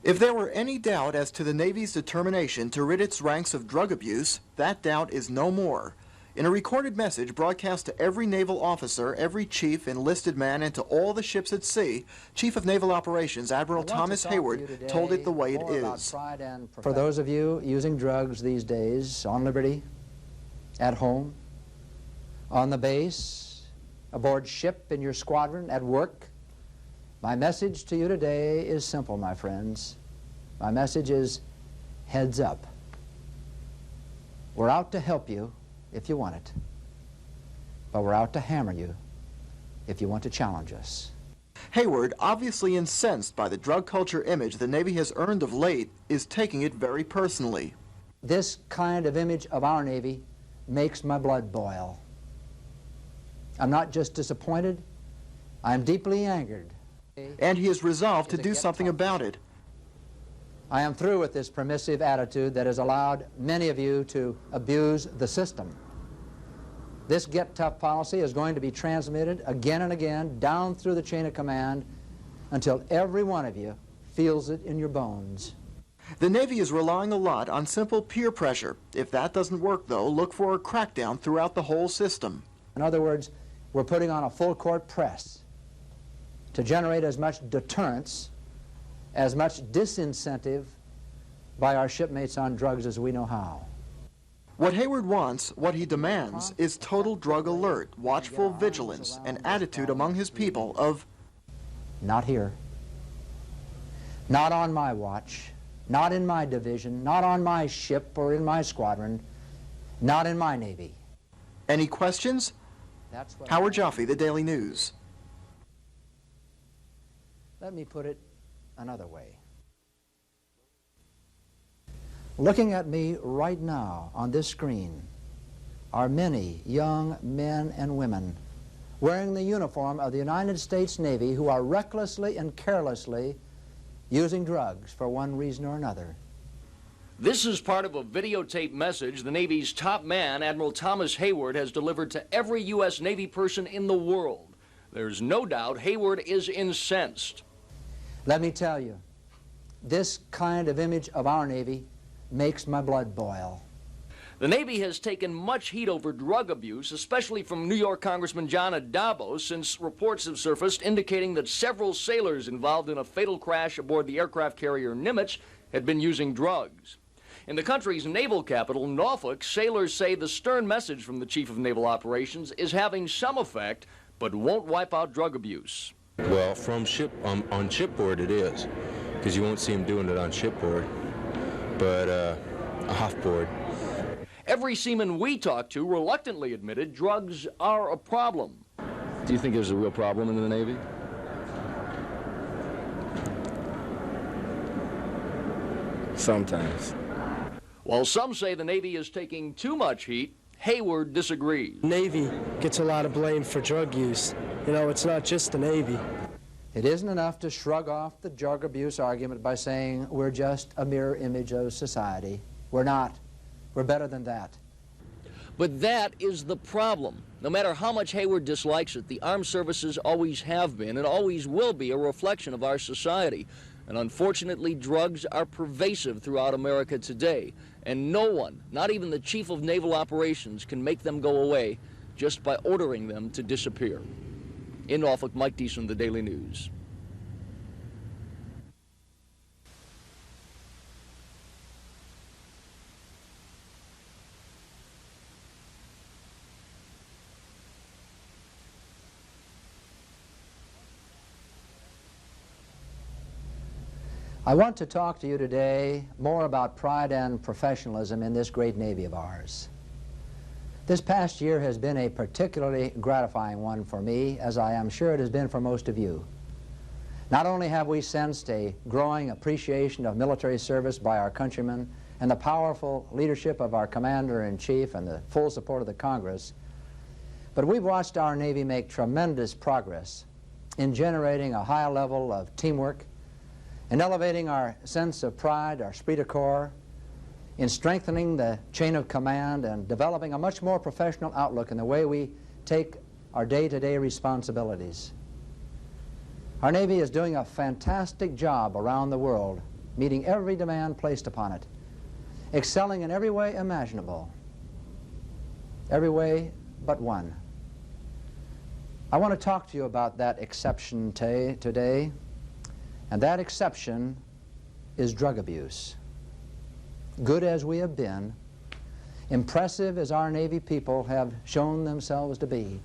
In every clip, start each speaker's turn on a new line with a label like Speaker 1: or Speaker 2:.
Speaker 1: If there were any doubt as to the Navy's determination to rid its ranks of drug abuse, that doubt is no more. In a recorded message broadcast to every naval officer, every chief, enlisted man, and to all the ships at sea, Chief of Naval Operations Admiral Thomas Hayward told it the way it is.
Speaker 2: For those of you using drugs these days, on liberty, at home, on the base, aboard ship, in your squadron, at work, my message to you today is simple, my friends. My message is heads up. We're out to help you if you want it, but we're out to hammer you if you want to challenge us.
Speaker 1: Hayward, obviously incensed by the drug culture image the Navy has earned of late, is taking it very personally.
Speaker 2: This kind of image of our Navy makes my blood boil. I'm not just disappointed, I'm deeply angered.
Speaker 1: And he is resolved to do something about it.
Speaker 2: I am through with this permissive attitude that has allowed many of you to abuse the system. This get tough policy is going to be transmitted again and again down through the chain of command until every one of you feels it in your bones.
Speaker 1: The Navy is relying a lot on simple peer pressure. If that doesn't work, though, look for a crackdown throughout the whole system.
Speaker 2: In other words, we're putting on a full-court press to generate as much deterrence, as much disincentive by our shipmates on drugs as we know how.
Speaker 1: What Hayward wants, what he demands, is total drug alert, watchful vigilance, an attitude among his people of,
Speaker 2: not here, not on my watch, not in my division, not on my ship or in my squadron, not in my Navy.
Speaker 1: Any questions? Howard Jaffe, The Daily News.
Speaker 2: Let me put it another way. Looking at me right now on this screen are many young men and women wearing the uniform of the United States Navy who are recklessly and carelessly using drugs for one reason or another.
Speaker 3: This is part of a videotape message the Navy's top man, Admiral Thomas Hayward, has delivered to every U.S. Navy person in the world. There's no doubt Hayward is incensed.
Speaker 2: Let me tell you, this kind of image of our Navy makes my blood boil.
Speaker 3: The Navy has taken much heat over drug abuse, especially from New York Congressman John Adabo, since reports have surfaced indicating that several sailors involved in a fatal crash aboard the aircraft carrier Nimitz had been using drugs. In the country's naval capital, Norfolk, sailors say the stern message from the Chief of Naval Operations is having some effect, but won't wipe out drug abuse.
Speaker 4: Well, from on shipboard it is, because you won't see them doing it on shipboard, but offboard.
Speaker 3: Every seaman we talked to reluctantly admitted drugs are a problem. Do you think there's a real problem in the Navy?
Speaker 5: Sometimes.
Speaker 3: While some say the Navy is taking too much heat, Hayward disagrees.
Speaker 5: Navy gets a lot of blame for drug use. You know, it's not just the Navy.
Speaker 2: It isn't enough to shrug off the drug abuse argument by saying we're just a mirror image of society. We're not. We're better than that.
Speaker 3: But that is the problem. No matter how much Hayward dislikes it, the armed services always have been and always will be a reflection of our society. And unfortunately, drugs are pervasive throughout America today. And no one, not even the Chief of Naval Operations, can make them go away just by ordering them to disappear. In Norfolk, Mike Deason, The Daily News.
Speaker 2: I want to talk to you today more about pride and professionalism in this great Navy of ours. This past year has been a particularly gratifying one for me, as I am sure it has been for most of you. Not only have we sensed a growing appreciation of military service by our countrymen and the powerful leadership of our Commander-in-Chief and the full support of the Congress, but we've watched our Navy make tremendous progress in generating a high level of teamwork, in elevating our sense of pride, our esprit de corps, in strengthening the chain of command and developing a much more professional outlook in the way we take our day-to-day responsibilities. Our Navy is doing a fantastic job around the world meeting every demand placed upon it, excelling in every way imaginable, every way but one. I want to talk to you about that exception today, and that exception is drug abuse. Good as we have been, impressive as our Navy people have shown themselves to be,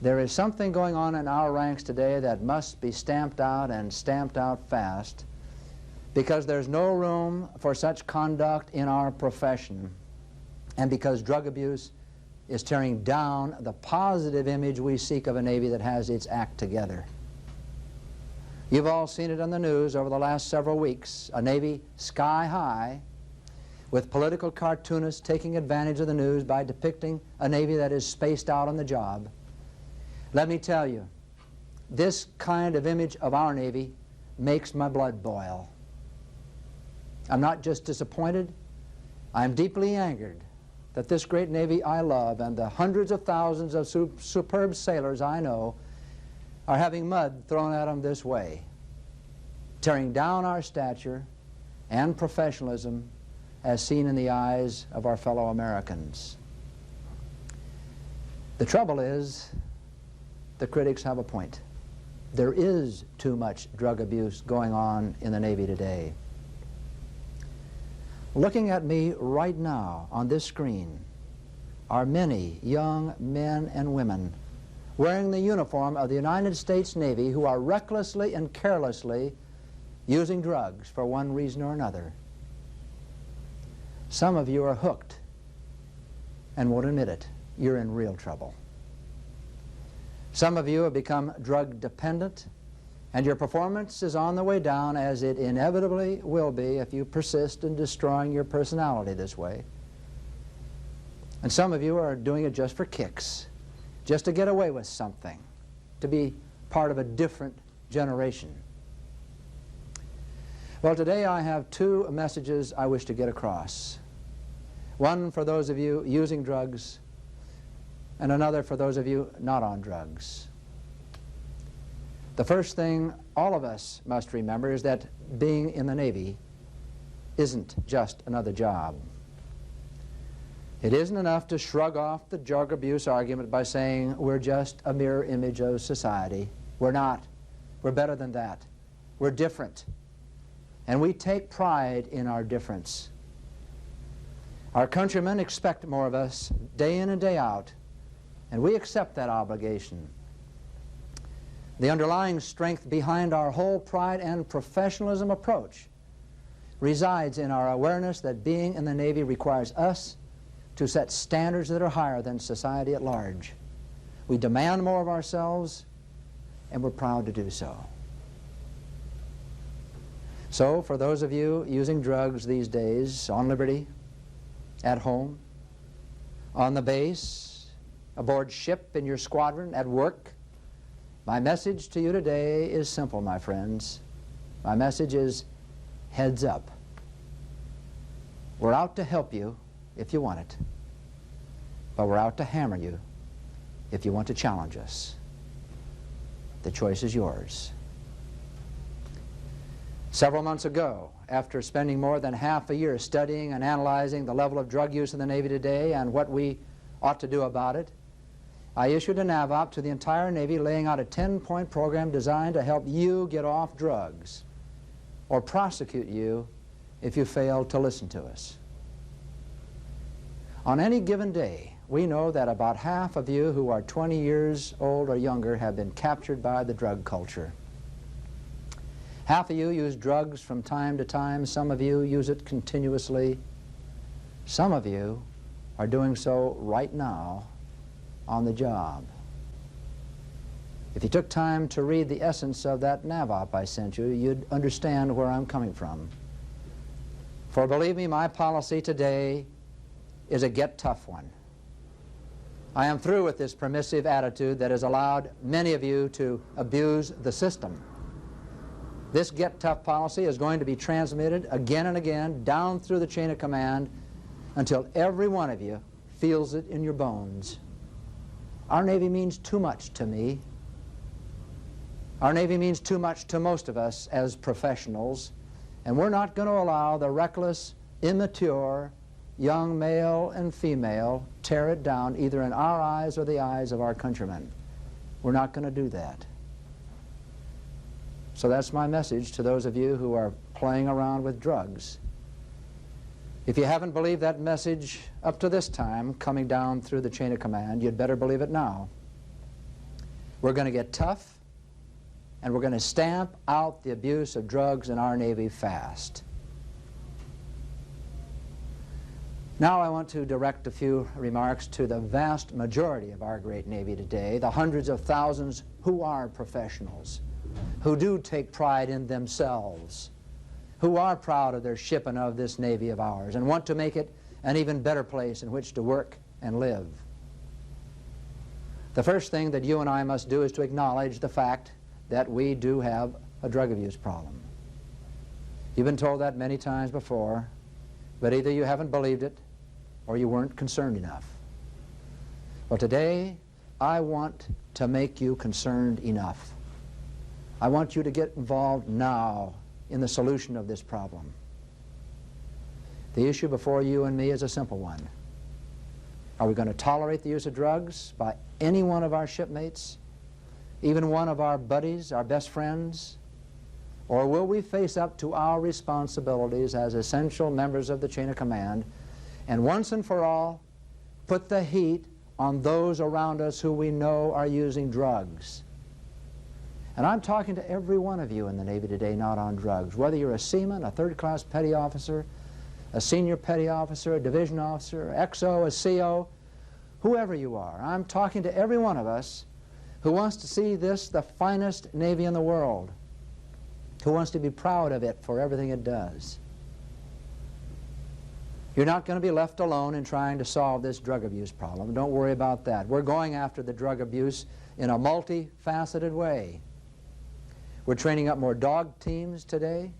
Speaker 2: there is something going on in our ranks today that must be stamped out, and stamped out fast, because there's no room for such conduct in our profession, and because drug abuse is tearing down the positive image we seek of a Navy that has its act together. You've all seen it on the news over the last several weeks, a Navy sky high, with political cartoonists taking advantage of the news by depicting a Navy that is spaced out on the job. Let me tell you, this kind of image of our Navy makes my blood boil. I'm not just disappointed, I'm deeply angered that this great Navy I love and the hundreds of thousands of superb sailors I know are having mud thrown at them this way, tearing down our stature and professionalism as seen in the eyes of our fellow Americans. The trouble is, the critics have a point. There is too much drug abuse going on in the Navy today. Looking at me right now on this screen are many young men and women wearing the uniform of the United States Navy who are recklessly and carelessly using drugs for one reason or another. Some of you are hooked and won't admit it. You're in real trouble. Some of you have become drug dependent, and your performance is on the way down, as it inevitably will be if you persist in destroying your personality this way. And some of you are doing it just for kicks, just to get away with something, to be part of a different generation. Well, today I have two messages I wish to get across. One for those of you using drugs, and another for those of you not on drugs. The first thing all of us must remember is that being in the Navy isn't just another job. It isn't enough to shrug off the drug abuse argument by saying we're just a mirror image of society. We're not. We're better than that. We're different. And we take pride in our difference. Our countrymen expect more of us day in and day out, and we accept that obligation. The underlying strength behind our whole pride and professionalism approach resides in our awareness that being in the Navy requires us to set standards that are higher than society at large. We demand more of ourselves, and we're proud to do so. So, for those of you using drugs these days, on liberty, at home, on the base, aboard ship, in your squadron, at work, my message to you today is simple, my friends. My message is heads up. We're out to help you if you want it, but we're out to hammer you if you want to challenge us. The choice is yours. Several months ago, after spending more than half a year studying and analyzing the level of drug use in the Navy today and what we ought to do about it, I issued a NAVOP to the entire Navy laying out a 10-point program designed to help you get off drugs or prosecute you if you fail to listen to us. On any given day, we know that about half of you who are 20 years old or younger have been captured by the drug culture. Half of you use drugs from time to time. Some of you use it continuously. Some of you are doing so right now on the job. If you took time to read the essence of that NAVOP I sent you, you'd understand where I'm coming from. For believe me, my policy today is a get tough one. I am through with this permissive attitude that has allowed many of you to abuse the system. This get tough policy is going to be transmitted again and again down through the chain of command until every one of you feels it in your bones. Our Navy means too much to me. Our Navy means too much to most of us as professionals, And we're not going to allow the reckless, immature, young male and female tear it down either in our eyes or the eyes of our countrymen. We're not going to do that. So that's my message to those of you who are playing around with drugs. If you haven't believed that message up to this time, coming down through the chain of command, you'd better believe it now. We're going to get tough, and we're going to stamp out the abuse of drugs in our Navy fast. Now I want to direct a few remarks to the vast majority of our great Navy today, the hundreds of thousands who are professionals, who do take pride in themselves, who are proud of their ship and of this Navy of ours, and want to make it an even better place in which to work and live. The first thing that you and I must do is to acknowledge the fact that we do have a drug abuse problem. You've been told that many times before, but either you haven't believed it or you weren't concerned enough. Well, today I want to make you concerned enough. I want you to get involved now in the solution of this problem. The issue before you and me is a simple one. Are we going to tolerate the use of drugs by any one of our shipmates, even one of our buddies, our best friends? Or will we face up to our responsibilities as essential members of the chain of command and once and for all put the heat on those around us who we know are using drugs? And I'm talking to every one of you in the Navy today not on drugs, whether you're a seaman, a third-class petty officer, a senior petty officer, a division officer, XO, a CO, whoever you are. I'm talking to every one of us who wants to see this the finest Navy in the world, who wants to be proud of it for everything it does. You're not going to be left alone in trying to solve this drug abuse problem. Don't worry about that. We're going after the drug abuse in a multifaceted way. We're training up more dog teams today.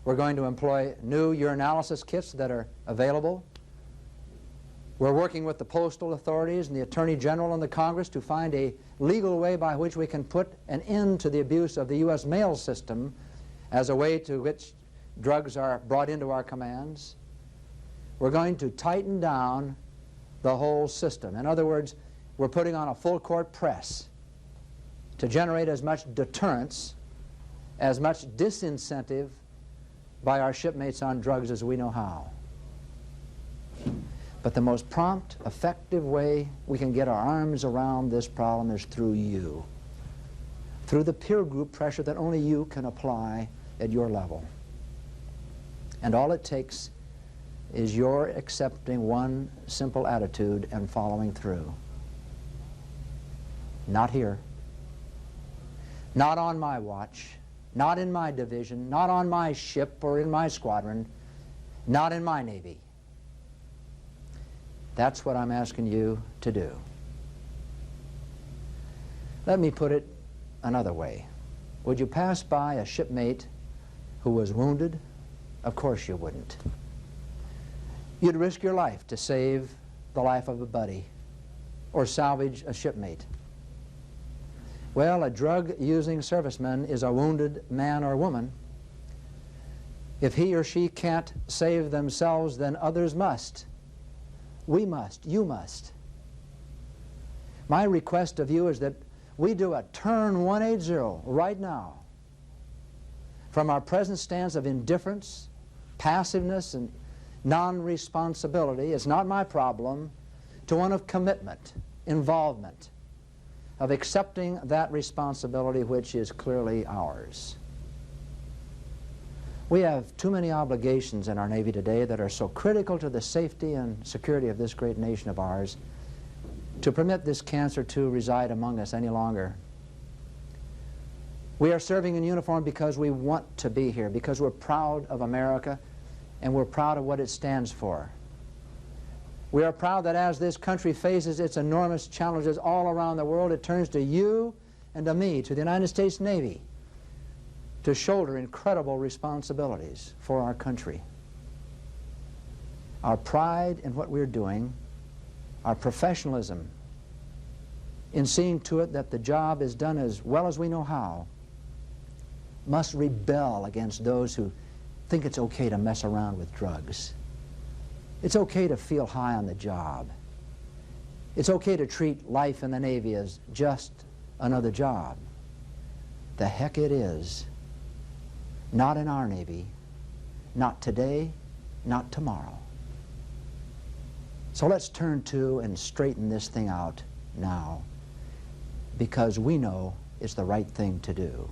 Speaker 2: We're going to employ new urinalysis kits that are available. We're working with the postal authorities and the Attorney General and the Congress to find a legal way by which we can put an end to the abuse of the U.S. mail system as a way to which drugs are brought into our commands. We're going to tighten down the whole system. In other words, we're putting on a full-court press to generate as much deterrence, as much disincentive by our shipmates on drugs as we know how. But the most prompt, effective way we can get our arms around this problem is through you, through the peer group pressure that only you can apply at your level. And all it takes is your accepting one simple attitude and following through. Not here. Not on my watch. Not in my division. Not on my ship or in my squadron. Not in my Navy. That's what I'm asking you to do. Let me put it another way. Would you pass by a shipmate who was wounded? Of course you wouldn't. You'd risk your life to save the life of a buddy or salvage a shipmate. Well, a drug-using serviceman is a wounded man or woman. If he or she can't save themselves, then others must. We must. You must. My request of you is that we do a turn 180 right now from our present stance of indifference, passiveness, and non-responsibility, it's not my problem, to one of commitment, involvement, of accepting that responsibility which is clearly ours. We have too many obligations in our Navy today that are so critical to the safety and security of this great nation of ours to permit this cancer to reside among us any longer. We are serving in uniform because we want to be here, because we're proud of America and we're proud of what it stands for. We are proud that as this country faces its enormous challenges all around the world, it turns to you and to me, to the United States Navy, to shoulder incredible responsibilities for our country. Our pride in what we're doing, our professionalism in seeing to it that the job is done as well as we know how, must rebel against those who think it's okay to mess around with drugs. It's okay to feel high on the job. It's okay to treat life in the Navy as just another job. The heck it is. Not in our Navy. Not today, not tomorrow. So let's turn to and straighten this thing out now, because we know it's the right thing to do.